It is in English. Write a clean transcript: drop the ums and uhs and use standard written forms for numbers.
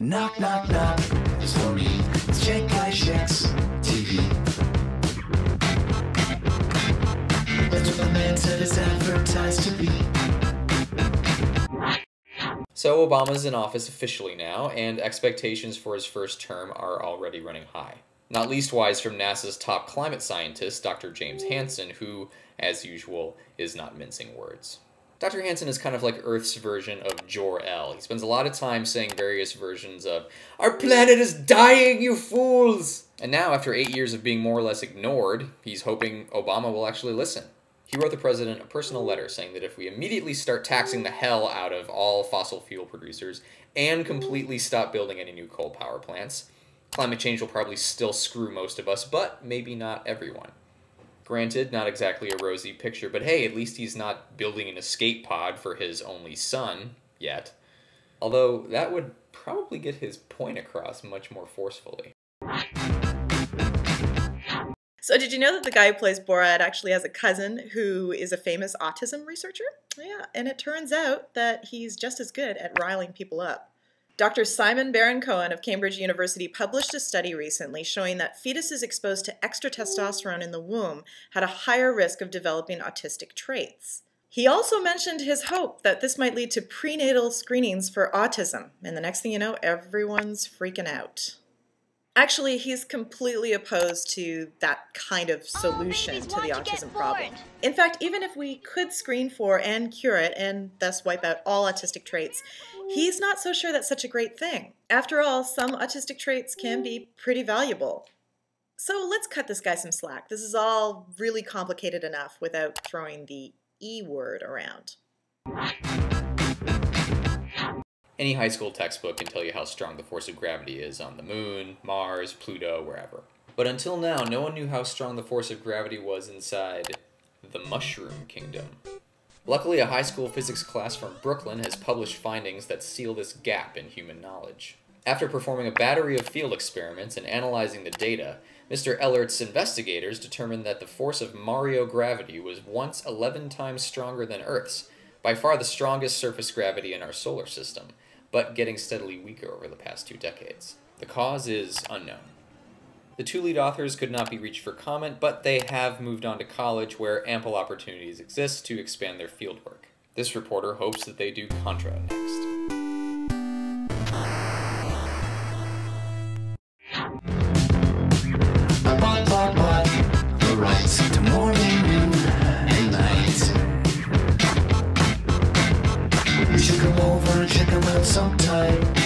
Knock, knock, knock. It's for me. It's Jake Guy Checks TV. That's what the man said is advertised to be. So Obama's in office officially now, and expectations for his first term are already running high. Not least wise from NASA's top climate scientist, Dr. James Hansen, who, as usual, is not mincing words. Dr. Hansen is kind of like Earth's version of Jor-El. He spends a lot of time saying various versions of, "Our planet is dying, you fools!" And now, after 8 years of being more or less ignored, he's hoping Obama will actually listen. He wrote the president a personal letter saying that if we immediately start taxing the hell out of all fossil fuel producers and completely stop building any new coal power plants, climate change will probably still screw most of us, but maybe not everyone. Granted, not exactly a rosy picture, but hey, at least he's not building an escape pod for his only son, yet. Although, that would probably get his point across much more forcefully. So did you know that the guy who plays Borat actually has a cousin who is a famous autism researcher? Yeah, and it turns out that he's just as good at riling people up. Dr. Simon Baron-Cohen of Cambridge University published a study recently showing that fetuses exposed to extra testosterone in the womb had a higher risk of developing autistic traits. He also mentioned his hope that this might lead to prenatal screenings for autism, and the next thing you know, everyone's freaking out. Actually, he's completely opposed to that kind of solution to the autism problem. In fact, even if we could screen for and cure it, and thus wipe out all autistic traits, he's not so sure that's such a great thing. After all, some autistic traits can be pretty valuable. So let's cut this guy some slack. This is all really complicated enough without throwing the E word around. Any high school textbook can tell you how strong the force of gravity is on the moon, Mars, Pluto, wherever. But until now, no one knew how strong the force of gravity was inside the Mushroom Kingdom. Luckily, a high school physics class from Brooklyn has published findings that seal this gap in human knowledge. After performing a battery of field experiments and analyzing the data, Mr. Ellert's investigators determined that the force of Mario gravity was once 11 times stronger than Earth's, by far the strongest surface gravity in our solar system, but getting steadily weaker over the past 2 decades. The cause is unknown. The 2 lead authors could not be reached for comment, but they have moved on to college where ample opportunities exist to expand their fieldwork. This reporter hopes that they do Contra next. The rights to morning, noon, and night. You should come over and check them out sometime.